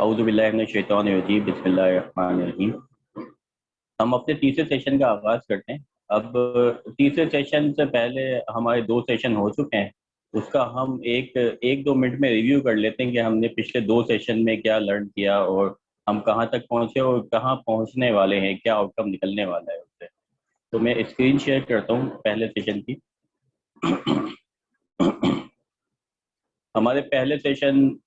औज़ु बिल्लाहि मिनश शैतानिर रजीम बिस्मिल्लाहिर रहमानिर रहीम। हम अपने तीसरे सेशन का आगाज़ करते हैं। अब तीसरे सेशन से पहले हमारे 2 सेशन हो चुके हैं। उसका हम एक 1-2 मिनट में रिव्यू कर लेते हैं कि हमने पिछले 2 सेशन में क्या लर्न किया और हम कहाँ तक पहुँचे और कहाँ पहुँचने वाले हैं, क्या आउटकम निकलने वाला है उससे। तो मैं स्क्रीन शेयर करता हूँ पहले सेशन की। हमारे पहले सेशन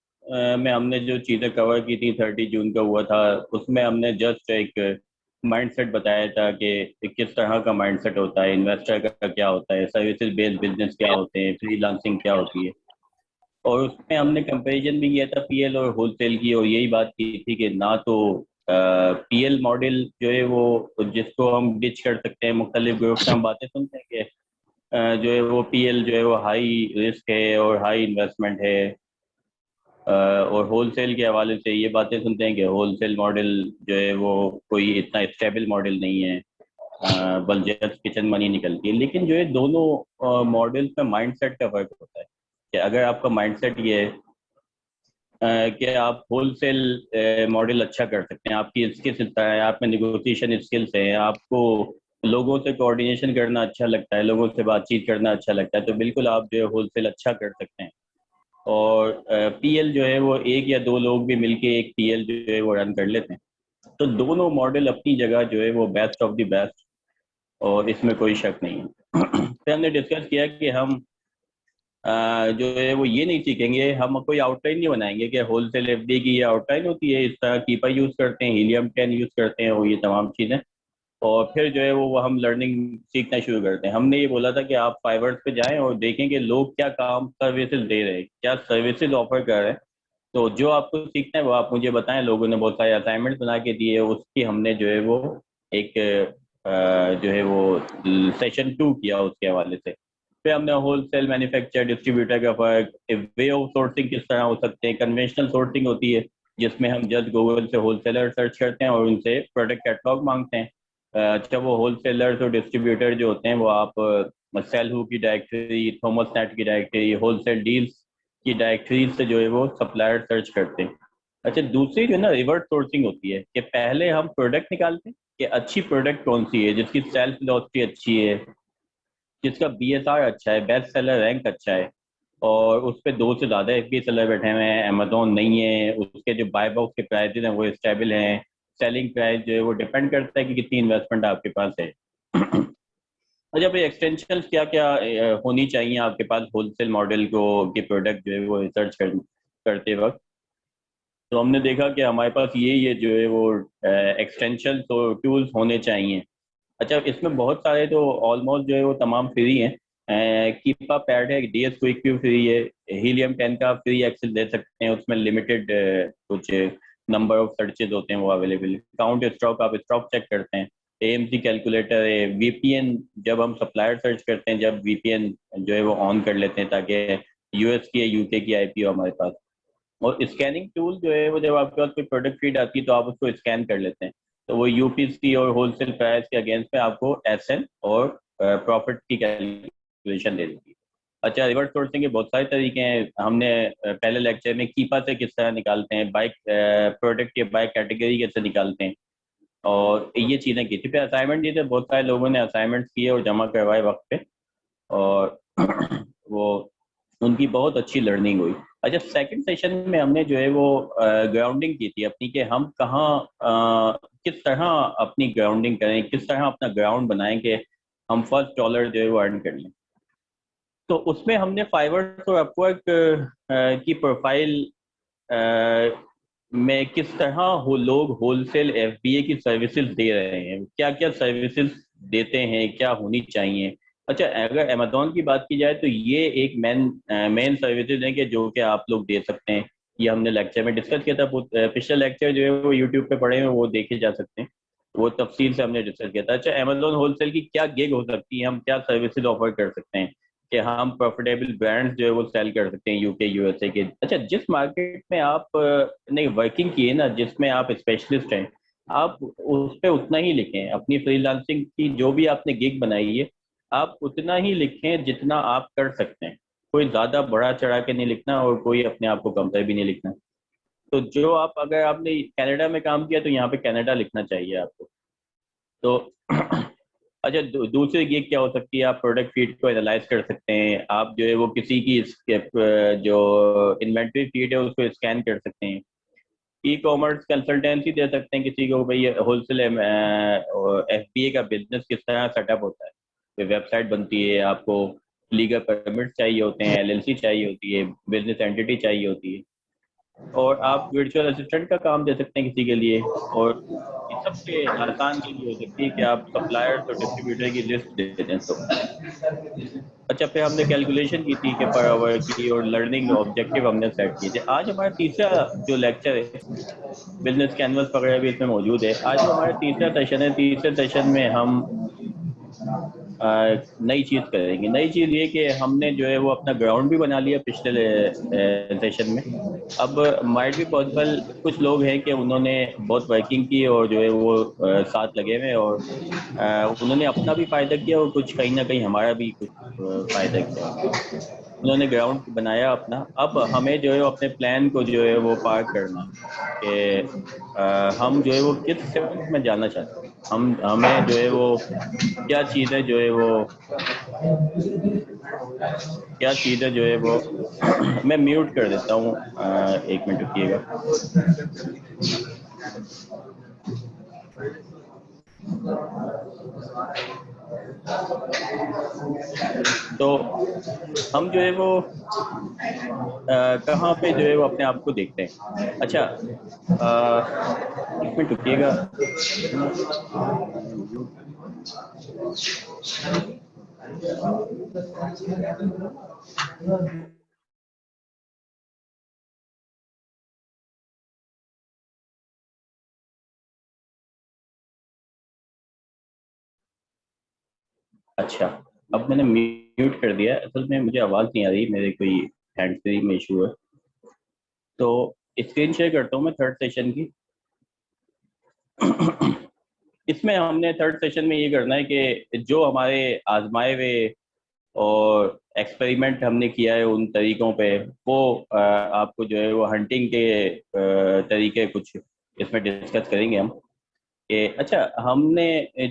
में हमने जो चीज़ें कवर की थी 30 जून का हुआ था, उसमें हमने जस्ट एक माइंडसेट बताया था कि किस तरह का माइंडसेट होता है, इन्वेस्टर का क्या होता है, सर्विसेज बेस्ड बिजनेस क्या होते हैं, फ्रीलांसिंग क्या होती है। और उसमें हमने कंपैरिजन भी किया था पीएल और होलसेल की, और यही बात की थी कि ना तो पीएल मॉडल जो है वो जिसको हम डिच कर सकते हैं, मुख्तलिफ ग्रुप से हम बातें सुनते हैं कि जो है वो पीएल जो है वो हाई रिस्क है और हाई इन्वेस्टमेंट है। और होलसेल के हवाले से ये बातें सुनते हैं कि होलसेल मॉडल जो है वो कोई इतना स्टेबल मॉडल नहीं है, बल जस्ट किचन मनी निकलती है। लेकिन जो है दोनों मॉडल्स में माइंडसेट का फर्क होता है कि अगर आपका माइंडसेट ये है कि आप होलसेल मॉडल अच्छा कर सकते हैं, आपकी स्किल्स है, आप में निगोशिएशन स्किल्स हैं, आपको लोगों से कोऑर्डिनेशन करना अच्छा लगता है, लोगों से बातचीत करना अच्छा लगता है, तो बिल्कुल आप जो है होलसेल अच्छा कर सकते हैं। और पीएल जो है वो एक या दो लोग भी मिलके एक पीएल जो है वो रन कर लेते हैं। तो दोनों मॉडल अपनी जगह जो है वो बेस्ट ऑफ द बेस्ट, और इसमें कोई शक नहीं है। फिर हमने डिस्कस किया कि हम जो है वो ये नहीं सीखेंगे, हम कोई आउटलाइन नहीं बनाएंगे कि होलसेल एफडी की ये आउटलाइन होती है, इस तरह कीपा यूज़ करते हैं, हीलियम 10 यूज़ करते हैं और ये तमाम चीज़ें। और फिर जो है वो हम लर्निंग सीखना शुरू करते हैं। हमने ये बोला था कि आप फाइवर्स पे जाएं और देखें कि लोग क्या काम सर्विसेज दे रहे हैं, क्या सर्विसेज ऑफर कर रहे हैं। तो जो आपको सीखना है वो आप मुझे बताएं। लोगों ने बहुत सारे असाइनमेंट बना के दिए, उसकी हमने जो है वो एक जो है वो सेशन 2 किया उसके हवाले से। फिर हमने होलसेल मैन्युफैक्चर डिस्ट्रीब्यूटर का फर्क, वे ऑफ सोर्सिंग किस तरह हो सकते हैं। कन्वेंशनल सोर्सिंग होती है जिसमें हम जस्ट गूगल से होलसेलर सर्च करते हैं और उनसे प्रोडक्ट कैटलॉग मांगते हैं। अच्छा, वो होलसेलर्स और डिस्ट्रीब्यूटर जो होते हैं वो आप सेल हु की डायरेक्टरी, थॉमस नेट की डायरेक्टरी, होलसेल डील्स की डायरेक्टरी से जो है वो सप्लायर सर्च करते हैं। अच्छा, दूसरी जो है ना रिवर्स सोर्सिंग होती है कि पहले हम प्रोडक्ट निकालते हैं कि अच्छी प्रोडक्ट कौन सी है, जिसकी सेल्फ वेलोसिटी अच्छी है, जिसका बीएसआर अच्छा है, बेस्ट सेलर रैंक अच्छा है, और उस पर दो से ज़्यादा एफबी सेलर बैठे हुए हैं, अमेजोन नहीं है, उसके जो बाय बॉक्स के प्राइसेज हैं वो स्टेबल हैं, सेलिंग प्राइस जो है वो डिपेंड करता है कि कितनी इन्वेस्टमेंट आपके पास है। अच्छा भाई, एक्सटेंशन क्या क्या होनी चाहिए आपके पास होलसेल मॉडल को के प्रोडक्ट जो है वो रिसर्च करते वक्त। तो हमने देखा कि हमारे पास ये जो है वो एक्सटेंशन तो टूल्स होने चाहिए। अच्छा, इसमें बहुत सारे तो ऑलमोस्ट जो है वो तमाम फ्री हैं। कीपा पैड है, डीएस क्विक व्यू फ्री है, हीलियम 10 का फ्री एक्सेस दे सकते हैं, उसमें लिमिटेड कुछ नंबर ऑफ सर्चेज होते हैं वो अवेलेबल। काउंट स्टॉक, आप स्टॉक चेक करते हैं। एएमसी कैलकुलेटर है, वीपीएन जब हम सप्लायर सर्च करते हैं, जब वीपीएन जो है वो ऑन कर लेते हैं ताकि यूएस की या यूके की आईपी हो हमारे पास। और स्कैनिंग टूल जो है वो जब आपके पास कोई प्रोडक्ट फीड आती है तो आप उसको स्कैन कर लेते हैं, तो वो यूपीसी और होलसेल प्राइस के अगेंस्ट में आपको एसएन और प्रॉफिट की कैलकुलेशन दे देती है। अच्छा, रिवर्स सोर्सिंग के बहुत सारे तरीके हैं। हमने पहले लेक्चर में कीपा से किस तरह निकालते हैं, बाइक प्रोडक्ट के बाइक कैटेगरी कैसे निकालते हैं, और ये चीज़ें की थी। फिर असाइनमेंट दिए थे, बहुत सारे लोगों ने असाइनमेंट्स किए और जमा करवाए वक्त पे, और वो उनकी बहुत अच्छी लर्निंग हुई। अच्छा, सेकंड सेशन में हमने जो है वो ग्राउंडिंग की थी अपनी, कि हम कहाँ किस तरह अपनी ग्राउंडिंग करें, किस तरह अपना ग्राउंड बनाएं कि हम फर्स्ट डॉलर जो है वो अर्न कर लें। तो उसमें हमने फाइवर और अपवर्क की प्रोफाइल में किस तरह हो लोग होलसेल एफबीए की सर्विसेज दे रहे हैं, क्या क्या सर्विसेज देते हैं, क्या होनी चाहिए। अच्छा, अगर अमेजोन की बात की जाए तो ये एक मेन सर्विसेज है कि जो कि आप लोग दे सकते हैं। ये हमने लेक्चर में डिस्कस किया था, पिछला लेक्चर जो है वो यूट्यूब पे पड़े हैं, वो देखे जा सकते हैं, वो तफसील से हमने डिस्कस किया था। अच्छा, अमेजोन होलसेल की क्या गिग हो सकती है, हम क्या सर्विसेज ऑफर कर सकते हैं कि हम प्रॉफिटेबल ब्रांड्स जो है वो सेल कर सकते हैं यूके यूएसए के। अच्छा, जिस मार्केट में आप ने वर्किंग की है ना, जिसमें आप स्पेशलिस्ट हैं, आप उस पर उतना ही लिखें। अपनी फ्रीलांसिंग की जो भी आपने गिग बनाई है, आप उतना ही लिखें जितना आप कर सकते हैं। कोई ज़्यादा बड़ा चढ़ा के नहीं लिखना और कोई अपने आप को कमतर भी नहीं लिखना। तो जो आप अगर आपने कनाडा में काम किया तो यहाँ पे कनाडा लिखना चाहिए आपको। तो अच्छा, दूसरी गिग क्या हो सकती है, आप प्रोडक्ट फीड को एनालाइज कर सकते हैं, आप जो है वो किसी की जो इन्वेंट्री फीड है उसको स्कैन कर सकते हैं, ई कॉमर्स कंसल्टेंसी दे सकते हैं किसी को, भाई होलसेल एफबीए का बिजनेस किस तरह सेटअप होता है, तो वेबसाइट बनती है, आपको लीगल परमिट चाहिए होते हैं, एलएलसी चाहिए होती है, बिजनेस एंटिटी चाहिए होती है, और आप वर्चुअल असिस्टेंट का काम दे सकते हैं किसी के लिए। और ये सबसे आसान चीज़ ये हो सकती है कि आप सप्लायर्स और डिस्ट्रीब्यूटर की लिस्ट दे दें तो। अच्छा, फिर हमने कैलकुलेशन की थी कि पर आवर की, और लर्निंग ऑब्जेक्टिव हमने सेट किए थे। आज हमारा तीसरा जो लेक्चर है, बिजनेस कैनवस वगैरह भी इसमें मौजूद है। आज जो हमारा तीसरा सेशन है, तीसरे सेशन में हम नई चीज़ करेंगे। नई चीज़ ये कि हमने जो है वो अपना ग्राउंड भी बना लिया पिछले सेशन में। अब माइट भी पॉसिबल कुछ लोग हैं कि उन्होंने बहुत वर्किंग की और जो है वो साथ लगे हुए हैं, और उन्होंने अपना भी फ़ायदा किया और कुछ कहीं ना कहीं हमारा भी कुछ फ़ायदा किया। उन्होंने ग्राउंड बनाया अपना। अब हमें जो है वो अपने प्लान को जो है वो पार करना है कि हम जो है वो किस सेगमेंट में जाना चाहते हैं, हम हमें जो है वो क्या चीज़ें जो है वो क्या चीज़ें जो है वो मैं म्यूट कर देता हूँ, एक मिनट रुकिएगा। तो हम जो है वो कहाँ पे जो है वो अपने आप को देखते हैं। अच्छा, एक मिनट रुकिएगा। अच्छा, अब मैंने म्यूट कर दिया। असल में मुझे आवाज़ नहीं आ रही, मेरे कोई हैंड फ्री में इशू है। तो स्क्रीन शेयर करता हूँ मैं थर्ड सेशन की। इसमें हमने थर्ड सेशन में ये करना है कि जो हमारे आजमाए हुए और एक्सपेरिमेंट हमने किया है उन तरीकों पे, वो आपको जो है वो हंटिंग के तरीके कुछ इसमें डिस्कस करेंगे हम। कि अच्छा, हमने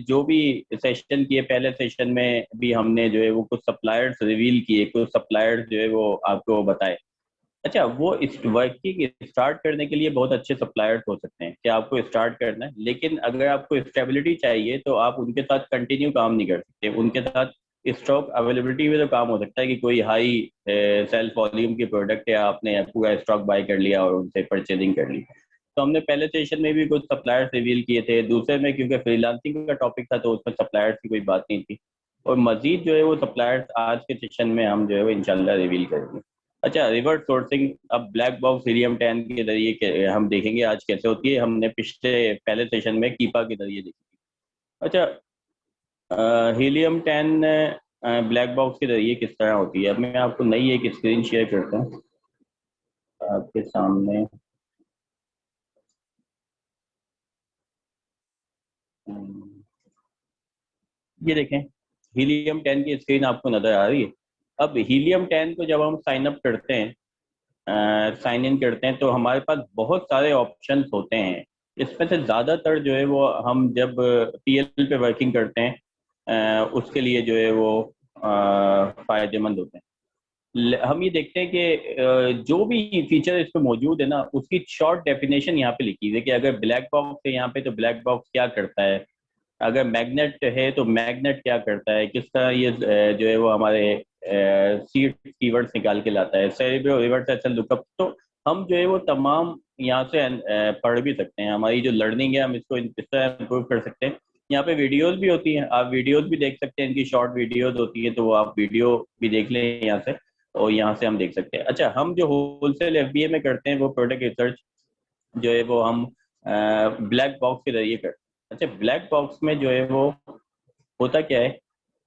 जो भी सेशन किए, पहले सेशन में भी हमने जो है वो कुछ सप्लायर्स रिवील किए, कुछ सप्लायर्स जो है वो आपको बताए। अच्छा, वो इस वर्किंग स्टार्ट करने के लिए बहुत अच्छे सप्लायर्स हो सकते हैं कि आपको स्टार्ट करना है, लेकिन अगर आपको स्टेबिलिटी चाहिए तो आप उनके साथ कंटिन्यू काम नहीं कर सकते। उनके साथ स्टॉक अवेलेबिलिटी में तो काम हो सकता है कि कोई हाई सेल्फ वॉल्यूम की प्रोडक्ट है, आपने पूरा स्टॉक बाय कर लिया और उनसे परचेजिंग कर ली। तो हमने पहले सेशन में भी कुछ सप्लायर्स रिवील किए थे। दूसरे में क्योंकि फ्रीलांसिंग का टॉपिक था तो उसमें सप्लायर्स की कोई बात नहीं थी, और मजीद जो है वो सप्लायर्स आज के सेशन में हम जो है वो इंशाल्लाह रिवील करेंगे। अच्छा, रिवर्स सोर्सिंग अब ब्लैक बॉक्स हीलियम 10 के जरिए हम देखेंगे आज कैसे होती है। हमने पिछले पहले सेशन में कीपा के जरिए देखी थी। अच्छा, हीलियम 10 ब्लैक बॉक्स के जरिए किस तरह होती है, अब मैं आपको नई एक स्क्रीन शेयर करता हूँ आपके सामने। हम्म, ये देखें, हीलियम 10 की स्क्रीन आपको नजर आ रही है। अब हीलियम 10 को जब हम साइन अप करते हैं, साइन इन करते हैं, तो हमारे पास बहुत सारे ऑप्शंस होते हैं। इसमें से ज़्यादातर जो है वो हम जब पीएल पे वर्किंग करते हैं उसके लिए जो है वो फ़ायदेमंद होते हैं। हम ये देखते हैं कि जो भी फीचर इस पे मौजूद है ना, उसकी शॉर्ट डेफिनेशन यहाँ पे लिखी हुई है कि अगर ब्लैक बॉक्स है यहाँ पे तो ब्लैक बॉक्स क्या करता है, अगर मैग्नेट है तो मैग्नेट क्या करता है, किस तरह ये जो है वो हमारे सीड कीवर्ड्स निकाल के लाता है, सेरिब्रो रिवर्स एसल लुकअप। तो हम जो है वो तमाम यहाँ से पढ़ भी सकते हैं। हमारी जो लर्निंग है हम इसको इस तरह इम्प्रूव कर सकते हैं। यहाँ पे वीडियोस भी होती हैं, आप वीडियोस भी देख सकते हैं, इनकी शॉर्ट वीडियोस होती है, तो वो आप वीडियो भी देख लें यहाँ से, और यहाँ से हम देख सकते हैं। अच्छा, हम जो होलसेल एफबीए में करते हैं वो प्रोडक्ट रिसर्च जो है वो हम ब्लैक बॉक्स के जरिए करते हैं। अच्छा, ब्लैक बॉक्स में जो है वो होता क्या है,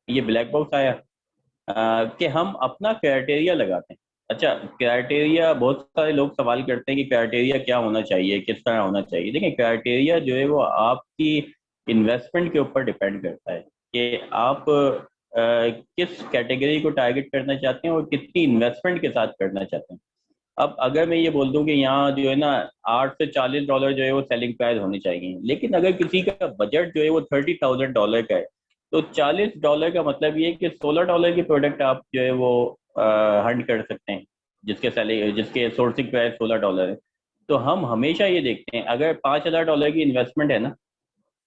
ये ब्लैक बॉक्स आया कि हम अपना क्राइटेरिया लगाते हैं। अच्छा, क्राइटेरिया, बहुत सारे लोग सवाल करते हैं कि क्राइटेरिया क्या होना चाहिए, किस तरह होना चाहिए। देखिए, क्राइटेरिया जो है वो आपकी इन्वेस्टमेंट के ऊपर डिपेंड करता है कि आप किस कैटेगरी को टारगेट करना चाहते हैं और कितनी इन्वेस्टमेंट के साथ करना चाहते हैं। अब अगर मैं ये बोल दूं कि यहाँ जो है ना $8 से $40 जो है वो सेलिंग प्राइस होनी चाहिए, लेकिन अगर किसी का बजट जो है वो $30,000 का है, तो $40 का मतलब ये है कि $16 की प्रोडक्ट आप जो है वो हंट कर सकते हैं, जिसके सोर्सिंग प्राइस $16 है। तो हम हमेशा ये देखते हैं, अगर $5,000 की इन्वेस्टमेंट है ना,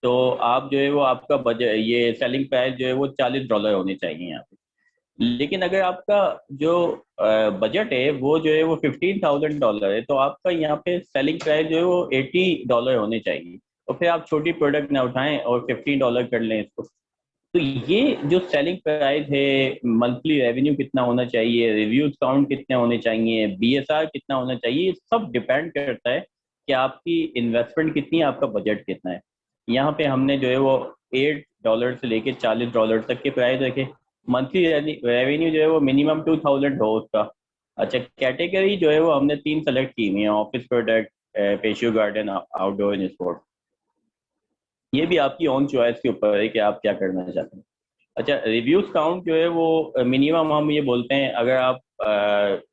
तो आप जो है वो आपका बजट, ये सेलिंग प्राइस जो है वो $40 होने चाहिए यहाँ पे। लेकिन अगर आपका जो बजट है वो जो है वो $15,000 है, तो आपका यहाँ पे सेलिंग प्राइस जो है वो $80 होने चाहिए। तो फिर आप छोटी प्रोडक्ट ना उठाएं और $15 कर लें इसको। तो ये जो सेलिंग प्राइस है, मंथली रेवेन्यू कितना होना चाहिए, रिव्यूज काउंट कितने होने चाहिए, बीएसआर कितना होना चाहिए, ये सब डिपेंड करता है कि आपकी इन्वेस्टमेंट कितनी है, आपका बजट कितना है। यहाँ पे हमने जो है वो $8 से लेके $40 तक के प्राइस रखे। मंथली रेवेन्यू जो है वो मिनिमम 2000 हो उसका। अच्छा, कैटेगरी जो है वो हमने 3 सेलेक्ट की हुई है: office product, patio garden, outdoor and sport. ये भी आपकी ऑन चॉइस के ऊपर है कि आप क्या करना चाहते हैं। अच्छा, रिव्यूज काउंट जो है वो मिनिमम हम ये बोलते हैं, अगर आप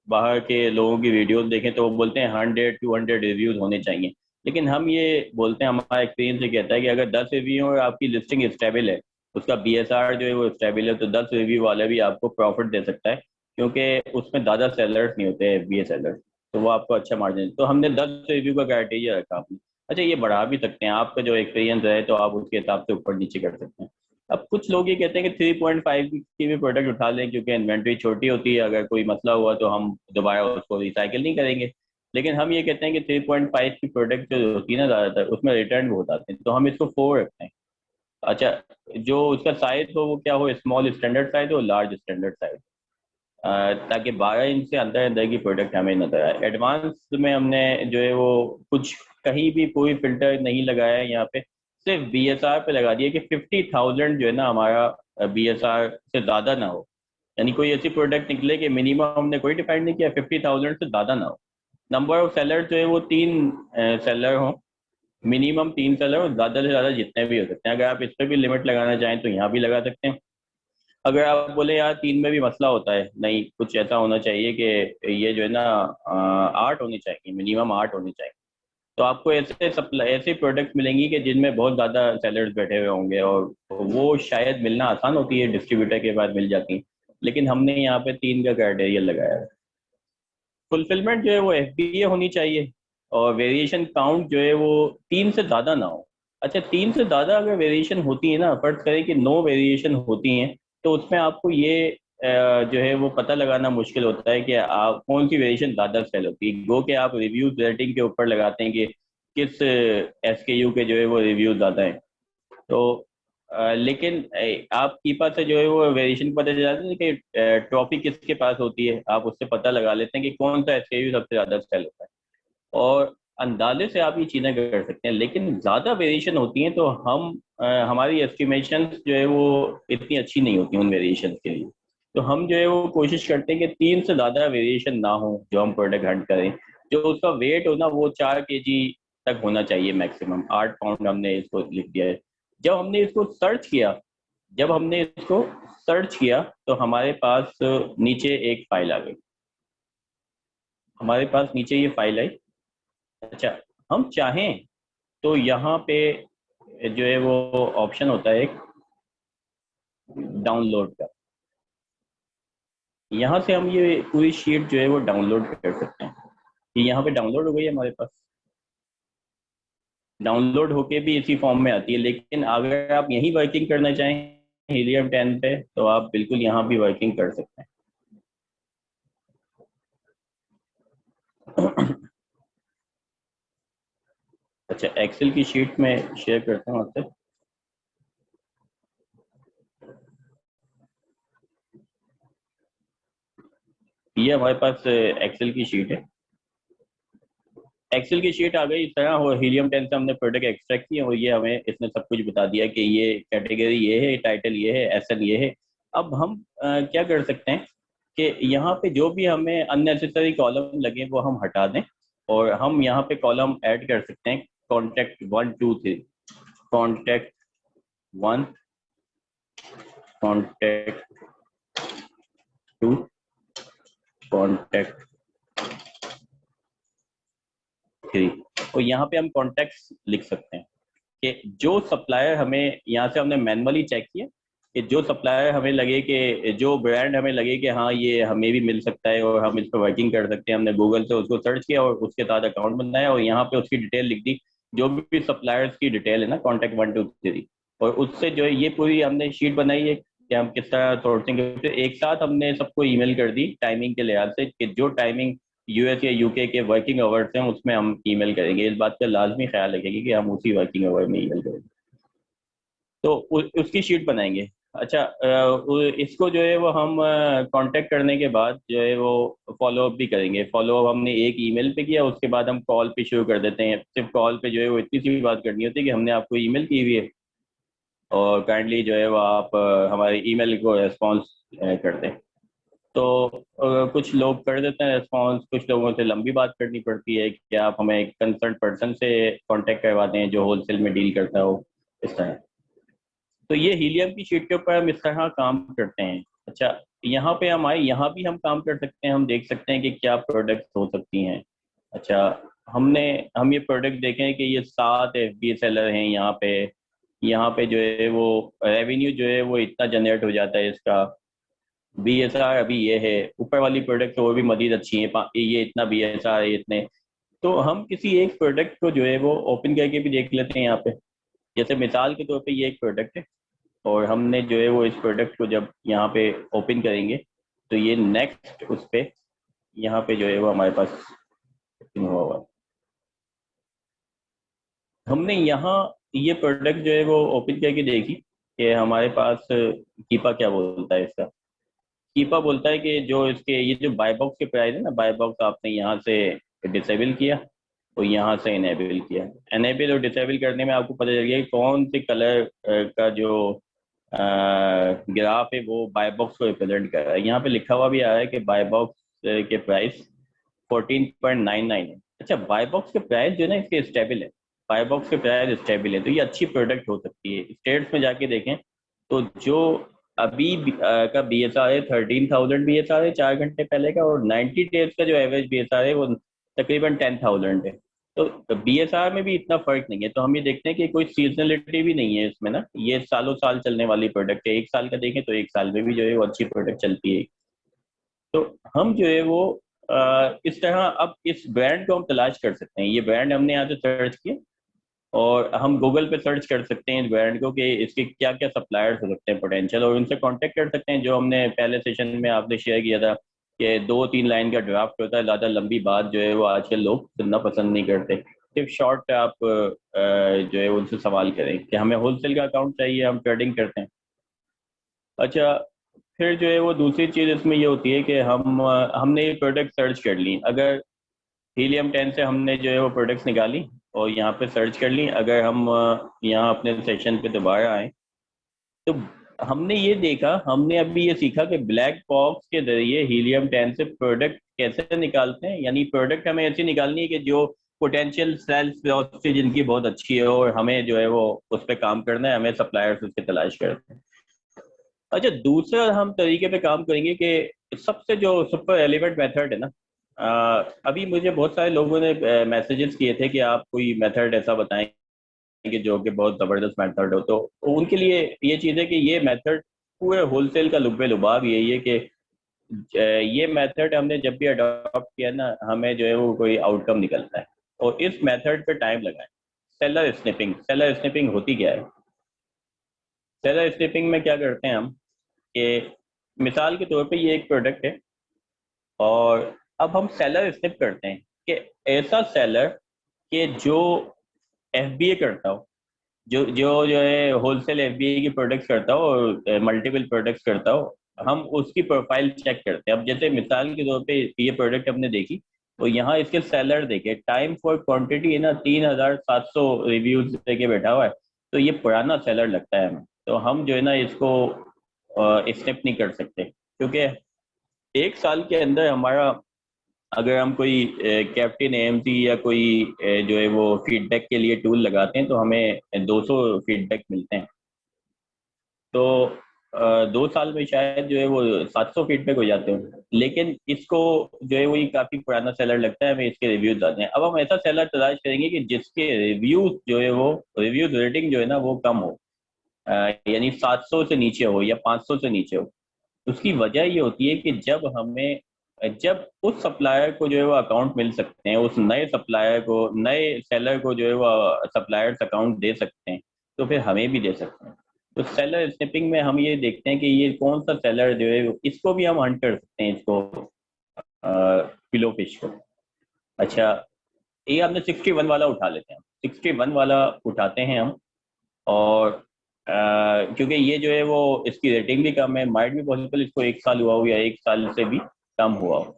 बाहर के लोगों की वीडियोस देखें तो वो बोलते हैं 100-200 रिव्यूज होने चाहिए। लेकिन हम ये बोलते हैं, हमारा एक्सपीरियंस ये कहता है कि अगर 10 रिव्यू और आपकी लिस्टिंग स्टेबल है, उसका बीएसआर जो है वो स्टेबल है, तो 10 रिव्यू वाला भी आपको प्रॉफिट दे सकता है, क्योंकि उसमें ज़्यादा सेलर्स नहीं होते हैं, बी सेलर्स। तो वो आपको अच्छा मार्जिन, तो हमने 10 रिव्यू का क्राइटेरिया रखा आपने। अच्छा, ये बढ़ा भी सकते हैं, आपका जो एक्सपीरियंस है तो आप उसके हिसाब से ऊपर नीचे कर सकते हैं। अब कुछ लोग ये कहते हैं कि 3.5 की भी प्रोडक्ट उठा लें, क्योंकि इन्वेंट्री छोटी होती है, अगर कोई मसला हुआ तो हम दोबारा उसको रिसाइकिल नहीं करेंगे। लेकिन हम ये कहते हैं कि 3.5 की प्रोडक्ट जो होती है ना, ज़्यादातर उसमें रिटर्न बहुत आते हैं, तो हम इसको 4 रखते हैं। अच्छा, जो उसका साइज हो वो क्या हो, स्मॉल स्टैंडर्ड साइज हो, लार्ज स्टैंडर्ड साइज, ताकि 12 इंच से अंदर अंदर की प्रोडक्ट हमें नजर आए। एडवांस में हमने जो है वो कुछ, कहीं भी कोई फिल्टर नहीं लगाया है यहाँ पे, सिर्फ बीएसआर पे लगा दिया कि 50,000 जो है ना हमारा बीएसआर से ज़्यादा ना हो। यानी कोई ऐसी प्रोडक्ट निकले कि मिनिमम हमने कोई डिफाइन नहीं किया, 50,000 से ज़्यादा ना हो। नंबर ऑफ सेलर जो है वो 3 सेलर हो, मिनिमम 3 सेलर, और ज़्यादा से ज़्यादा जितने भी हो सकते हैं। अगर आप इस पर भी लिमिट लगाना चाहें तो यहाँ भी लगा सकते हैं। अगर आप बोले यार 3 में भी मसला होता है, नहीं कुछ ऐसा होना चाहिए कि ये जो है ना 8 होनी चाहिए, मिनिमम 8 होनी चाहिए, तो आपको ऐसे सप्लाई, ऐसे प्रोडक्ट मिलेंगी कि जिनमें बहुत ज़्यादा सेलर्स बैठे हुए होंगे, और वो शायद मिलना आसान होती है, डिस्ट्रीब्यूटर के बाद मिल जाती हैं। लेकिन हमने यहाँ पे 3 का क्राइटेरिया लगाया है। फुलफिलमेंट जो है वो एफबीए होनी चाहिए, और वेरिएशन काउंट जो है वो 3 से ज़्यादा ना हो। अच्छा, 3 से ज़्यादा अगर वेरिएशन होती है ना, फर्ज करें कि 9 वेरिएशन होती हैं, तो उसमें आपको ये जो है वो पता लगाना मुश्किल होता है कि आप कौन सी वेरिएशन ज़्यादा सेल होती है। गो कि आप रिव्यूज रेटिंग के ऊपर लगाते हैं कि किस एसकेयू के जो है वो रिव्यूज ज़्यादा हैं। तो लेकिन आप कीपा से जो है वो वेरिएशन पता चल जाता है कि ट्रॉफी किसके पास होती है, आप उससे पता लगा लेते हैं कि कौन सा एसकेयू सबसे ज़्यादा सेल होता है, और अंदाजे से आप ये चीज़ें कर सकते हैं। लेकिन ज़्यादा वेरिएशन होती हैं तो हमारी एस्टिमेशन जो है वो इतनी अच्छी नहीं होती उन वेरिएशन के लिए। तो हम जो है वो कोशिश करते हैं कि 3 से ज़्यादा वेरिएशन ना हो जो हम प्रोडक्ट हंट करें। जो उसका वेट हो ना वो 4 kg तक होना चाहिए मैक्सिमम, 8 पाउंड हमने इसको लिख दिया है। जब हमने इसको सर्च किया जब हमने इसको सर्च किया तो हमारे पास नीचे एक फाइल आ गई, हमारे पास नीचे ये फाइल आई। अच्छा, हम चाहें तो यहाँ पे जो है वो ऑप्शन होता है एक डाउनलोड का, यहाँ से हम ये पूरी शीट जो है वो डाउनलोड कर सकते हैं। ये यहाँ पे डाउनलोड हो गई है हमारे पास, डाउनलोड होके भी इसी फॉर्म में आती है। लेकिन अगर आप यहीं वर्किंग करना चाहें हीलियम 10 पे, तो आप बिल्कुल यहाँ भी वर्किंग कर सकते हैं। अच्छा, एक्सेल की शीट में शेयर करता हूँ आपसे। ये हमारे पास एक्सेल की शीट है। एक्सेल की शीट आ गई इस तरह, और हीलियम 10 से हमने प्रोडक्ट एक्सट्रैक्ट किए, और ये हमें इसने सब कुछ बता दिया कि ये कैटेगरी ये है, टाइटल ये है, एसएन ये है। अब हम क्या कर सकते हैं कि यहाँ पे जो भी हमें अननेसेसरी कॉलम लगे वो हम हटा दें, और हम यहाँ पे कॉलम ऐड कर सकते हैं: कॉन्टैक्ट 1 2 3, कॉन्टैक्ट 1, कॉन्टैक्ट 2, कॉन्टैक्ट 3। और यहाँ पे हम कॉन्टेक्ट लिख सकते हैं कि जो सप्लायर हमें, यहाँ से हमने मैनुअली चेक किया कि जो सप्लायर हमें लगे कि, जो ब्रांड हमें लगे कि हाँ ये हमें भी मिल सकता है और हम इस पर वर्किंग कर सकते हैं, हमने गूगल से उसको सर्च किया और उसके साथ अकाउंट बनाया और यहाँ पे उसकी डिटेल लिख दी, जो भी सप्लायर्स की डिटेल है ना, कॉन्टैक्ट 1 2 3, और उससे जो है ये पूरी हमने शीट बनाई है कि हम किस तरह सोर्सिंग करते हैं। एक साथ हमने सबको ईमेल कर दी टाइमिंग के लिहाज से कि जो टाइमिंग यूएस या यूके के वर्किंग आवर्स हैं उसमें हम ईमेल करेंगे। इस बात का लाजमी ख्याल रखेंगे कि हम उसी वर्किंग आवर में ईमेल करेंगे। तो उसकी शीट बनाएंगे। अच्छा, इसको जो है वो हम कांटेक्ट करने के बाद जो है वो फॉलो अप भी करेंगे। फॉलो अप हमने एक ईमेल पे किया, उसके बाद हम कॉल पे शुरू कर देते हैं। सिर्फ कॉल पे जो है वो इतनी सी बात करनी होती है कि हमने आपको ईमेल की हुई है और काइंडली जो है वो आप हमारे ईमेल को रेस्पॉन्स कर दें। तो कुछ लोग कर देते हैं रेस्पॉन्स, कुछ लोगों से लंबी बात करनी पड़ती है कि आप हमें कंसर्न पर्सन से कांटेक्ट करवाते हैं जो होलसेल में डील करता हो, इस तरह। तो ये हीलियम की शीट के ऊपर हम इस तरह काम करते हैं। अच्छा, यहाँ पे हम आए, यहाँ भी हम काम कर सकते हैं। हम देख सकते हैं कि क्या प्रोडक्ट्स हो सकती हैं। अच्छा, हमने हम ये प्रोडक्ट देखें कि ये 7 FBA सेलर हैं यहाँ पे। यहाँ पे जो है वो रेवेन्यू जो है वो इतना जनरेट हो जाता है इसका। BSR अभी ये है, ऊपर वाली प्रोडक्ट और भी मजीद अच्छी है, ये इतना BSR है इतने। तो हम किसी एक प्रोडक्ट को जो है वो ओपन करके भी देख लेते हैं यहाँ पे। जैसे मिसाल के तौर पे ये एक प्रोडक्ट है और हमने जो है वो इस प्रोडक्ट को जब यहाँ पे ओपन करेंगे तो ये नेक्स्ट उस पे यहाँ पे जो है वो हमारे पास open हुआ हुआ है। हमने यहाँ ये प्रोडक्ट जो है वो ओपन करके देखी कि हमारे पास कीपा क्या बोलता है इसका। कीपा बोलता है कि जो इसके ये जो बाय बॉक्स के प्राइस है ना, बाय बॉक्स आपने यहाँ से डिसेबल किया और यहाँ से इनेबल किया। इनेबल और डिसेबल करने में आपको पता चल गया कि कौन से कलर का जो ग्राफ है वो बाय बॉक्स को रिप्रेजेंट कर रहा है। यहाँ पे लिखा हुआ भी आ रहा है कि बाय बॉक्स के प्राइस 14.99 है। अच्छा, बाय बॉक्स के प्राइस जो है ना इसके स्टेबल है, बाय बॉक्स के प्राइस स्टेबल है, तो ये अच्छी प्रोडक्ट हो सकती है। स्टेट्स में जाके देखें तो जो अभी का BSR है 13,000 BSR है 4 घंटे पहले का, और 90 डेज का जो एवरेज BSR है वो तकरीबन 10,000 है। तो BSR में भी इतना फर्क नहीं है। तो हम ये देखते हैं कि कोई सीजनलिटी भी नहीं है इसमें ना, ये सालों साल चलने वाली प्रोडक्ट है। एक साल का देखें तो एक साल में भी जो है वो अच्छी प्रोडक्ट चलती है। तो हम जो है वो इस तरह अब इस ब्रांड को हम तलाश कर सकते हैं। ये ब्रांड हमने यहाँ से सर्च किया और हम गूगल पे सर्च कर सकते हैं इस ब्रांड को कि इसके क्या क्या सप्लायर्स हो सकते हैं पोटेंशियल, और उनसे कांटेक्ट कर सकते हैं। जो हमने पहले सेशन में आपने शेयर किया था कि 2 3 लाइन का ड्राफ्ट होता है, ज़्यादा लंबी बात जो है वो आजकल लोग सुनना पसंद नहीं करते। सिर्फ शॉर्ट आप जो है उनसे सवाल करें कि हमें होलसेल का अकाउंट चाहिए, हम ट्रेडिंग करते हैं। अच्छा, फिर जो है वो दूसरी चीज़ इसमें ये होती है कि हमने ये प्रोडक्ट सर्च कर ली। अगर हीलियम 10 से हमने जो है वो प्रोडक्ट्स निकाली और यहाँ पे सर्च कर ली। अगर हम यहाँ अपने सेशन पे दोबारा आए तो हमने ये देखा, हमने अभी ये सीखा कि ब्लैक बॉक्स के जरिए हीलियम 10 से प्रोडक्ट कैसे निकालते हैं। यानी प्रोडक्ट हमें ऐसी निकालनी है कि जो पोटेंशियल सेल्स वेलोसिटी जिनकी बहुत अच्छी है और हमें जो है वो उस पर काम करना है, हमें सप्लायर्स उसके तलाश करते हैं। अच्छा, दूसरा हम तरीके पे काम करेंगे कि सबसे जो सुपर एलिवेंट मेथड है ना, अभी मुझे बहुत सारे लोगों ने मैसेजेस किए थे कि आप कोई मेथड ऐसा बताएं कि जो कि बहुत ज़बरदस्त मेथड हो। तो उनके लिए ये चीज़ है कि ये मेथड पूरे होलसेल का लुब्बे लुबाब यही है कि ये मेथड हमने जब भी अडॉप्ट किया ना, हमें जो है वो कोई आउटकम निकलता है और इस मेथड पे टाइम लगाएं। सेलर स्निपिंग, सेलर स्निपिंग होती क्या है? सेलर स्निपिंग में क्या करते हैं हम कि मिसाल के तौर पे ये एक प्रोडक्ट है और अब हम सेलर स्निप करते हैं कि ऐसा सेलर कि जो FBA करता हो, जो जो जो है होलसेल FBA की प्रोडक्ट्स करता हो और मल्टीपल प्रोडक्ट्स करता हो, हम उसकी प्रोफाइल चेक करते हैं। अब जैसे मिसाल के तौर पे ये प्रोडक्ट हमने देखी तो यहाँ इसके सेलर देखे, टाइम फॉर क्वांटिटी है ना 3,700 रिव्यूज देके बैठा हुआ है। तो ये पुराना सेलर लगता है हमें, तो हम जो है ना इसको स्टेप नहीं कर सकते, क्योंकि एक साल के अंदर हमारा, अगर हम कोई कैप्टन AMC या कोई जो है वो फीडबैक के लिए टूल लगाते हैं तो हमें 200 फीडबैक मिलते हैं। तो 2 साल में शायद जो है वो 700 फीडबैक हो जाते हैं, लेकिन इसको जो है वो ये काफी पुराना सेलर लगता है, हमें इसके रिव्यूज आते हैं। अब हम ऐसा सेलर तलाश करेंगे कि जिसके रिव्यूज जो है वो रिव्यूज रेटिंग जो है ना वो कम हो, यानी 700 से नीचे हो या 500 से नीचे हो। उसकी वजह ये होती है कि जब उस सप्लायर को जो है वो अकाउंट मिल सकते हैं, उस नए सप्लायर को, नए सेलर को जो है वो सप्लायर्स अकाउंट दे सकते हैं, तो फिर हमें भी दे सकते हैं। तो सेलर स्निपिंग में हम ये देखते हैं कि ये कौन सा सेलर जो है इसको भी हम हंट कर सकते हैं, इसको किलो फिश को। अच्छा, ये हमने 61 वाला उठा लेते हैं, 61 वाला उठाते हैं हम। और क्योंकि ये जो है वो इसकी रेटिंग भी कम है, माइट भी पॉसिबल इसको 1 साल हुआ हो या 1 साल से भी कम हुआ हो।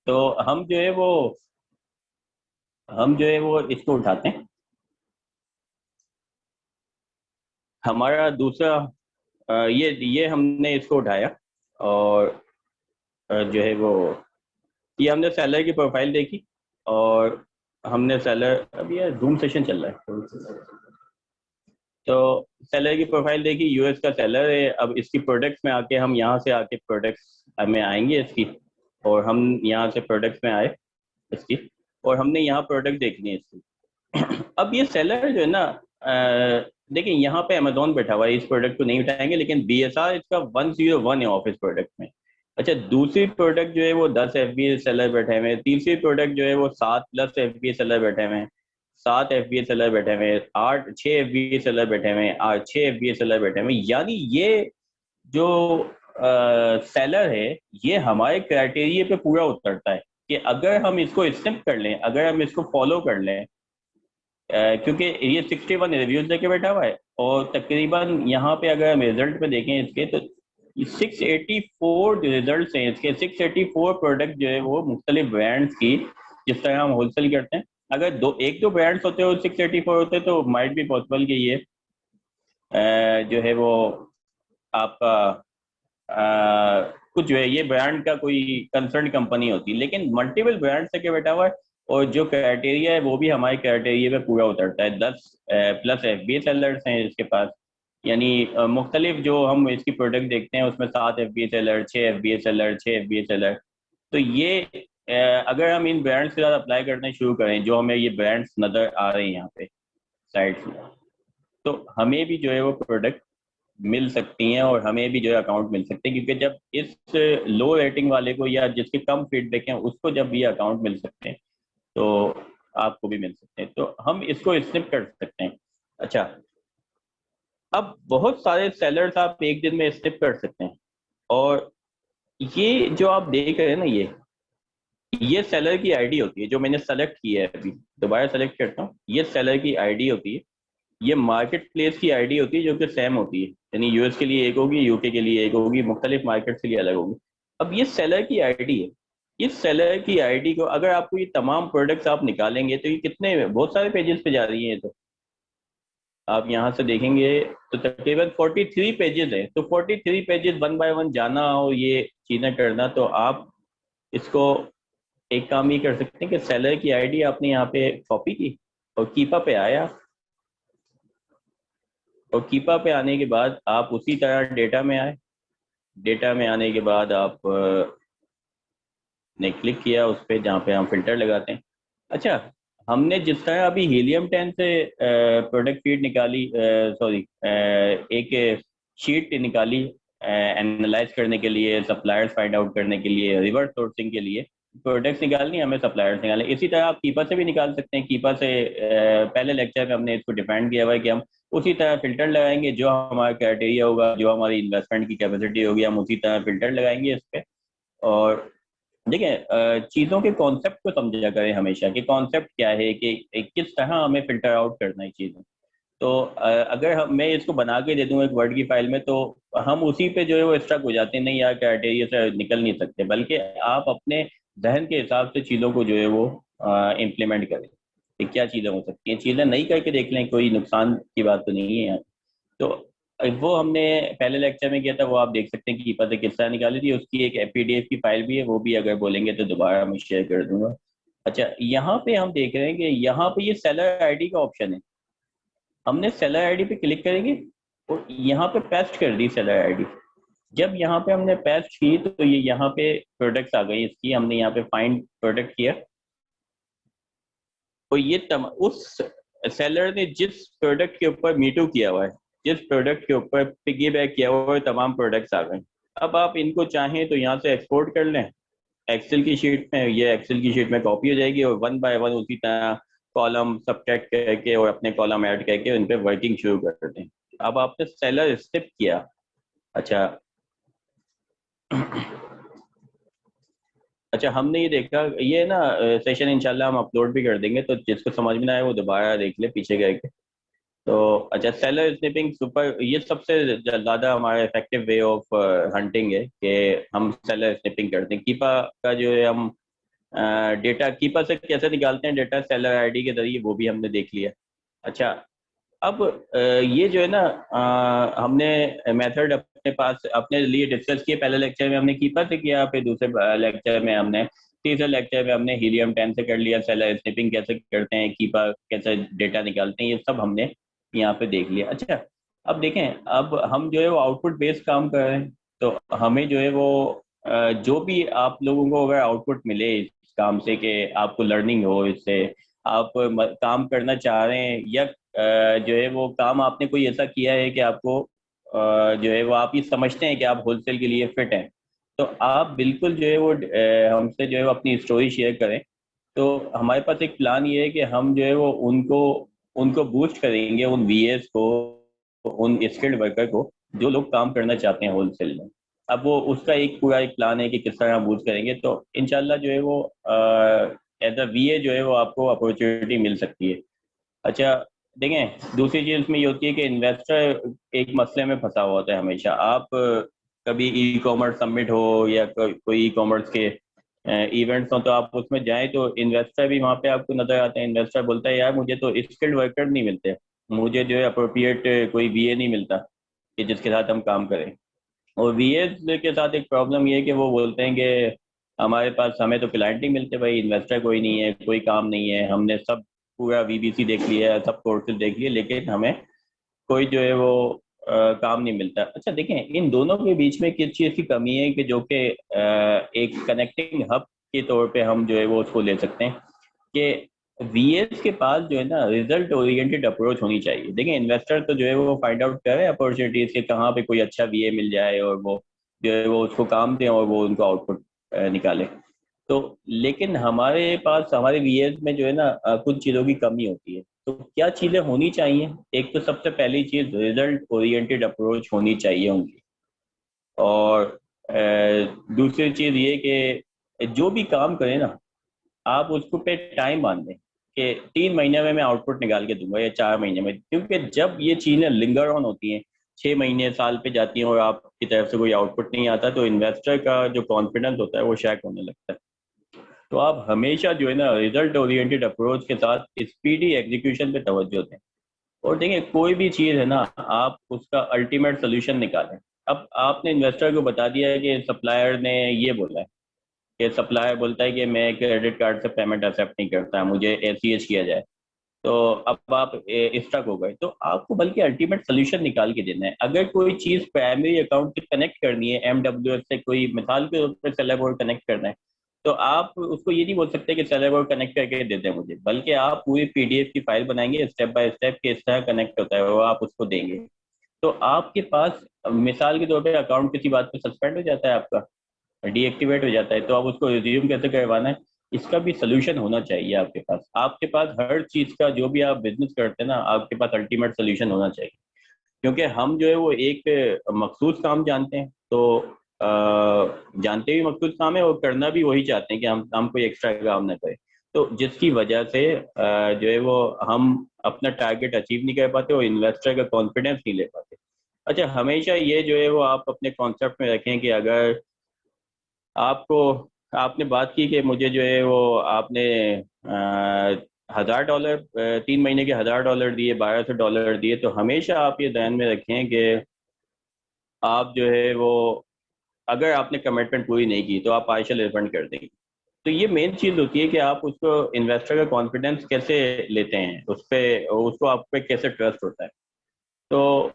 तो हम जो है वो इसको उठाते हैं। हमारा दूसरा ये हमने इसको उठाया, और जो है वो ये हमने सेलर की प्रोफाइल देखी, और हमने सेलर, अभी यार जूम सेशन चल रहा है, तो सेलर की प्रोफाइल देखी, यूएस का सेलर है। अब इसकी प्रोडक्ट्स में आके हम यहाँ से आके प्रोडक्ट्स में आएंगे इसकी, और हम यहाँ से प्रोडक्ट्स में आए इसकी, और हमने यहाँ प्रोडक्ट देखनी है इसकी। अब ये सेलर जो है ना, देखिए यहाँ पे अमेजोन बैठा हुआ है, इस प्रोडक्ट को नहीं उठाएंगे, लेकिन बीएसआर इसका 101 है ऑफिस प्रोडक्ट में। अच्छा, दूसरी प्रोडक्ट जो है वो 10 FBA सेलर बैठे हुए हैं, तीसरी प्रोडक्ट जो है वो 7+ FBA सेलर बैठे हुए हैं, 7 FBA सेलर बैठे हुए हैं, 6 FBA सेलर बैठे हुए हैं, 6 FBA सेलर बैठे हुए हैं। यानी ये जो सेलर है, ये हमारे क्राइटेरिया पे पूरा उतरता है कि अगर हम इसको स्निप कर लें, अगर हम इसको फॉलो कर लें, क्योंकि ये 61 रिव्यूज लेके बैठा हुआ है, और तकरीबन यहाँ पे अगर हम रिजल्ट पे देखें इसके, तो 684 रिजल्ट हैं इसके, 684 प्रोडक्ट जो है वो मुख्तलिफ ब्रांड्स की, जिस तरह हम होलसेल करते हैं। अगर एक दो ब्रांड्स होते हो 684 होते तो माइट भी पॉसिबल कि ये जो है वो आपका कुछ जो है ये ब्रांड का कोई कंसर्न कंपनी होती, लेकिन मल्टीपल ब्रांड से के बैठा हुआ है, और जो क्राइटेरिया है वो भी हमारे क्राइटेरिया पे पूरा उतरता है। 10+ FBA सेलर्स हैं इसके पास, यानी मुख्तलिफ जो हम इसकी प्रोडक्ट देखते हैं उसमें 7 FBA seller, 6 FBA seller, 6 FBA seller. तो ये अगर हम इन ब्रांड्स के साथ अप्लाई करने शुरू करें, जो हमें ये ब्रांड्स नज़र आ रहे हैं यहाँ पे साइट्स में, तो हमें भी जो है वो प्रोडक्ट मिल सकती हैं, और हमें भी जो है अकाउंट मिल सकते हैं, क्योंकि जब इस लो रेटिंग वाले को या जिसके कम फीडबैक हैं उसको जब ये अकाउंट मिल सकते हैं, तो आपको भी मिल सकते हैं, तो हम इसको स्निप कर सकते हैं। अच्छा, अब बहुत सारे सेलर्स आप एक दिन में स्निप कर सकते हैं, और ये जो आप देख रहे हैं ना, ये सेलर की आईडी होती है जो मैंने सेलेक्ट की है, अभी दोबारा सेलेक्ट करता हूँ, ये सेलर की आईडी होती है। ये मार्केट प्लेस की आईडी होती है जो कि सेम होती है, यानी यूएस के लिए एक होगी, यूके के लिए एक होगी, मुख्तलिफ मार्केट के लिए अलग होगी। अब ये सेलर की आईडी है, इस सेलर की आईडी को अगर आपको ये तमाम प्रोडक्ट्स आप निकालेंगे तो ये कितने, बहुत सारे पेजेस पे जा रही है। तो आप यहाँ से देखेंगे तो तकरीबन 43 पेजेस है, तो 43 पेजेस वन बाय वन जाना और ये चीज़ें करना, तो आप इसको एक काम ये कर सकते हैं कि सेलर की आईडी आपने यहाँ पे कॉपी की और कीपा पे आया, और कीपा पे आने के बाद आप उसी तरह डेटा में आए। डेटा में आने के बाद आप ने क्लिक किया उस पर जहाँ पे हम फिल्टर लगाते हैं। अच्छा, हमने जिस तरह अभी हीलियम 10 से प्रोडक्ट फीड निकाली, सॉरी, एक शीट निकाली एनालाइज करने के लिए, सप्लायर्स फाइंड आउट करने के लिए, रिवर्स सोर्सिंग के लिए प्रोडक्ट्स निकालनी, हमें सप्लायर्स निकालने। इसी तरह आप कीपा से भी निकाल सकते हैं। कीपा से पहले लेक्चर में हमने इसको डिफाइन किया हुआ है कि हम उसी तरह फिल्टर लगाएंगे, जो हमारा क्राइटेरिया होगा, जो हमारी इन्वेस्टमेंट की कैपेसिटी होगी, हम उसी तरह फिल्टर लगाएंगे इस पर। और देखिए, चीज़ों के कॉन्सेप्ट को समझा करें हमेशा कि कॉन्सेप्ट क्या है, कि किस तरह हमें फिल्टर आउट करना है चीज़ें। तो अगर मैं इसको बना के दे दूँ एक वर्ड की फाइल में, तो हम उसी पे जो है वो स्ट्रक हो जाते हैं, नहीं यार क्राइटेरिया से निकल नहीं सकते, बल्कि आप अपने जहन के हिसाब से चीज़ों को जो है वो इम्प्लीमेंट करें कि क्या चीज़ें हो सकती हैं। चीज़ें नहीं करके देख लें, कोई नुकसान की बात तो नहीं है। तो वो हमने पहले लेक्चर में किया था, वो आप देख सकते हैं कि कीपा से किस तरह निकाली थी। उसकी एक पीडीएफ की फाइल भी है, वो भी अगर बोलेंगे तो दोबारा मैं शेयर कर दूंगा। अच्छा, यहाँ पे हम देख रहे हैं कि यहाँ पे ये सेलर आईडी का ऑप्शन है। हमने सेलर आईडी पे क्लिक करेंगे और यहाँ पे पेस्ट कर दी सेलर आईडी। जब यहाँ पे हमने पेस्ट की तो ये यहाँ पे प्रोडक्ट्स आ गई इसकी, हमने यहाँ पे फाइंड प्रोडक्ट किया। तो ये उस सेलर ने जिस प्रोडक्ट के ऊपर मीटू किया हुआ है, जिस प्रोडक्ट के ऊपर पिगी बैक किया हुआ है, तमाम प्रोडक्ट्स आ गए। अब आप इनको चाहें तो यहाँ से एक्सपोर्ट कर लें एक्सेल की शीट में, ये एक्सेल की शीट में कॉपी हो जाएगी और वन बाय वन उसी तरह कॉलम सबट्रैक्ट करके और अपने कॉलम ऐड करके उन पर वर्किंग शुरू कर दें। अब आपने सेलर स्टेप किया। अच्छा अच्छा, हमने ये देखा, ये ना सेशन इंशाल्लाह हम अपलोड भी कर देंगे, तो जिसको समझ में ना आए वो दोबारा देख ले पीछे करके। तो अच्छा, सेलर स्निपिंग सुपर, ये सबसे ज़्यादा हमारा इफेक्टिव वे ऑफ हंटिंग है कि हम सेलर स्निपिंग करते हैं। कीपा का जो है हम डेटा कीपा से कैसे निकालते हैं डेटा सेलर आईडी के जरिए, वो भी हमने देख लिया। अच्छा, अब ये जो है ना हमने मेथड अपने पास अपने लिए डिस्कस किए। पहले लेक्चर में हमने कीपा से किया, फिर दूसरे लेक्चर में हमने, तीसरे लेक्चर में हमने हीलियम 10 से कर लिया। सेलर स्निपिंग कैसे करते हैं, कीपा कैसे डेटा निकालते हैं, ये सब हमने यहाँ पे देख लिया। अच्छा, अब देखें, अब हम जो है वो आउटपुट बेस्ड काम कर रहे हैं। तो हमें जो है वो जो भी आप लोगों को अगर आउटपुट मिले इस काम से कि आपको लर्निंग हो इससे, आप काम करना चाह रहे हैं, या जो है वो काम आपने कोई ऐसा किया है कि आपको जो है वो आप ये समझते हैं कि आप होलसेल के लिए फिट हैं, तो आप बिल्कुल जो है वो हमसे जो है वो अपनी स्टोरी शेयर करें। तो हमारे पास एक प्लान ये है कि हम जो है वो उनको उनको बूस्ट करेंगे, उन वीएस को, उन स्किल्ड वर्कर को जो लोग काम करना चाहते हैं होलसेल में। अब वो उसका एक पूरा एक प्लान है कि किस तरह बूस्ट करेंगे। तो इंशाल्लाह जो है वो एज अ वीए जो है वो आपको अपॉर्चुनिटी मिल सकती है। अच्छा, देखें, दूसरी चीज़ इसमें ये होती है कि इन्वेस्टर एक मसले में फंसा हुआ होता है हमेशा। आप कभी ई कॉमर्स सबमिट हो या कोई ई कॉमर्स के इवेंट्स हो, तो आप उसमें जाएं तो इन्वेस्टर भी वहाँ पे आपको नजर आते हैं। इन्वेस्टर बोलता है यार मुझे तो स्किल्ड वर्कर नहीं मिलते, मुझे जो है अप्रोप्रिएट कोई वीए नहीं मिलता कि जिसके साथ हम काम करें। और वीए के साथ एक प्रॉब्लम ये है कि वो बोलते हैं कि हमारे पास, हमें तो क्लाइंट नहीं मिलते भाई, इन्वेस्टर कोई नहीं है, कोई काम नहीं है, हमने सब पूरा वीबीसी देख लिया है, सब कोर्सेज देख लिए, लेकिन हमें कोई जो है वो काम नहीं मिलता। अच्छा, देखें, इन दोनों के बीच में किस चीज़ की कमी है कि जो कि एक कनेक्टिंग हब के तौर पे हम जो है वो उसको ले सकते हैं कि वीएस के पास जो है ना रिजल्ट ओरिएंटेड अप्रोच होनी चाहिए। देखिए, इन्वेस्टर तो जो है वो फाइंड आउट करे अपॉर्चुनिटीज के कहाँ पे कोई अच्छा वीए मिल जाए और वो जो है वो उसको काम दें और वो उनको आउटपुट निकाले। तो लेकिन हमारे पास, हमारे वीएस में जो है ना कुछ चीज़ों की कमी होती है। तो क्या चीज़ें होनी चाहिए? एक तो सबसे पहली चीज़ रिजल्ट ओरिएंटेड अप्रोच होनी चाहिए उनकी। और दूसरी चीज़ ये कि जो भी काम करें ना, आप उसको पे टाइम मान दें कि 3 महीने में मैं आउटपुट निकाल के दूंगा या 4 महीने में। क्योंकि जब ये चीज़ें लिंगर ऑन होती हैं, 6 महीने साल पे जाती हैं और आपकी तरफ से कोई आउटपुट नहीं आता, तो इन्वेस्टर का जो कॉन्फिडेंस होता है वो शैक होने लगता है। तो आप हमेशा जो है ना रिजल्ट ओरिएंटेड अप्रोच के साथ स्पीडी एग्जीक्यूशन पे तवज्जो दें। और देखिए, कोई भी चीज़ है ना, आप उसका अल्टीमेट सोल्यूशन निकालें। अब आपने इन्वेस्टर को बता दिया है कि सप्लायर ने ये बोला है कि सप्लायर बोलता है कि मैं क्रेडिट कार्ड से पेमेंट एक्सेप्ट नहीं करता, मुझे एसीएच किया जाए। तो अब आप स्टक हो गए, तो आपको बल्कि अल्टीमेट सोल्यूशन निकाल के देना है। अगर कोई चीज़ प्राइमरी अकाउंट से कनेक्ट करनी है, एमडब्ल्यूएस से कोई मिसाल के तौर पर सेलर बोर्ड कनेक्ट करना है, तो आप उसको ये नहीं बोल सकते कि सेलर बोर्ड कनेक्ट करके दे दें मुझे, बल्कि आप पूरी पीडीएफ की फाइल बनाएंगे स्टेप बाय स्टेप के इस तरह कनेक्ट होता है, वो आप उसको देंगे। तो आपके पास मिसाल के तौर पे अकाउंट किसी बात पे सस्पेंड हो जाता है आपका, डीएक्टिवेट हो जाता है, तो आप उसको रिज्यूम कैसे करवाना है, इसका भी सोल्यूशन होना चाहिए आपके पास। आपके पास हर चीज़ का, जो भी आप बिजनेस करते हैं ना, आपके पास अल्टीमेट सोल्यूशन होना चाहिए। क्योंकि हम जो है वो एक मखसूस काम जानते हैं, तो जानते भी मखसूस काम है और करना भी वही चाहते हैं कि हम कोई एक्स्ट्रा काम ना करें। तो जिसकी वजह से जो है वो हम अपना टारगेट अचीव नहीं कर पाते और इन्वेस्टर का कॉन्फिडेंस नहीं ले पाते। अच्छा, हमेशा ये जो है वो आप अपने कॉन्सेप्ट में रखें कि अगर आपको, आपने बात की कि मुझे जो है वो आपने $1000, 3 महीने के $1000 दिए, $1200 दिए, तो हमेशा आप ये ध्यान में रखें कि आप जो है वो, अगर आपने कमिटमेंट पूरी नहीं की तो आप पार्शियल रिफंड कर देंगे। तो ये मेन चीज़ होती है कि आप उसको इन्वेस्टर का कॉन्फिडेंस कैसे लेते हैं, उस पे उसको आप पे कैसे ट्रस्ट होता है। तो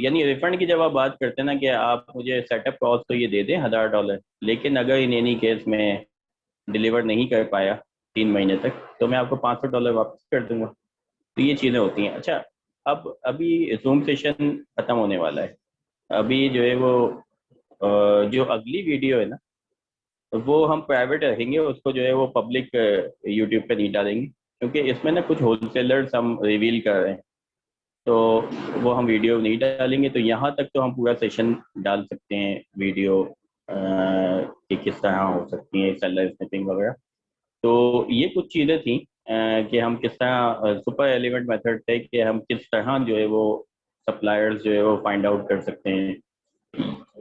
यानी रिफंड की जब आप बात करते हैं ना कि आप मुझे सेटअप कॉस्ट तो ये दे दें $1000, लेकिन अगर इन एनी केस में डिलीवर नहीं कर पाया 3 महीने तक, तो मैं आपको $500 वापस कर दूंगा। तो ये चीज़ें होती हैं। अच्छा, अब अभी जूम सेशन ख़त्म होने वाला है। अभी जो है वो जो अगली वीडियो है ना, वो हम प्राइवेट रखेंगे, उसको जो है वो पब्लिक यूट्यूब पे नहीं डालेंगे, क्योंकि इसमें ना कुछ होलसेलर्स हम रिवील कर रहे हैं। तो वो हम वीडियो नहीं डालेंगे। तो यहाँ तक तो हम पूरा सेशन डाल सकते हैं वीडियो कि किस तरह हो सकती है सेलर स्निपिंग वगैरह। तो ये कुछ चीज़ें थी कि हम किस तरह सुपर एलिमेंट मेथड थे कि हम किस तरह जो है वो सप्लायर्स जो है वो फाइंड आउट कर सकते हैं।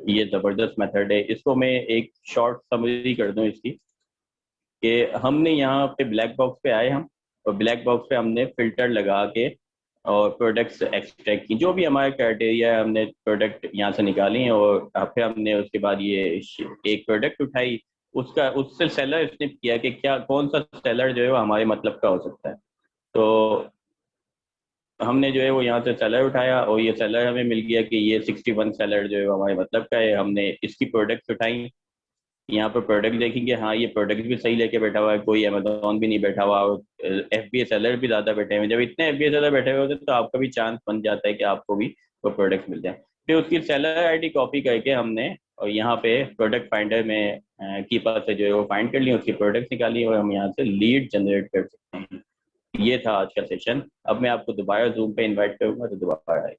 ये ज़बरदस्त मेथड है। इसको मैं एक शॉर्ट समरी कर दूं इसकी, कि हमने यहाँ पे ब्लैक बॉक्स पे आए हम, और ब्लैक बॉक्स पे हमने फिल्टर लगा के और प्रोडक्ट्स एक्सट्रैक्ट की, जो भी हमारे क्राइटेरिया है हमने प्रोडक्ट यहाँ से निकाली हैं, और फिर हमने उसके बाद ये एक प्रोडक्ट उठाई, उसका उससे सेलर स्निप किया कि क्या कौन सा सेलर जो है वो हमारे मतलब का हो सकता है। तो हमने जो है वो यहाँ से सेलर उठाया, और ये सेलर हमें मिल गया कि ये 61 सेलर जो है वो हमारे मतलब का है। हमने इसकी प्रोडक्ट्स उठाई, यहाँ पर प्रोडक्ट देखेंगे, हाँ ये प्रोडक्ट भी सही लेके बैठा हुआ है, कोई अमेजोन भी नहीं बैठा हुआ, और FBA सेलर भी ज़्यादा बैठे हुए हैं। जब इतने FBA सेलर बैठे हुए होते हैं तो आपका भी चांस बन जाता है कि आपको भी वो प्रोडक्ट मिल जाए। फिर उसकी सेलर आईडी कॉपी करके हमने और यहाँ पे प्रोडक्ट फाइंडर में कीपर से जो है वो फाइंड कर लिया, उसकी प्रोडक्ट निकाली, और हम यहाँ से लीड जनरेट कर सकते हैं। ये था आज का सेशन। अब मैं आपको दोबारा जूम पे इन्वाइट करूंगा, तो दोबारा आए।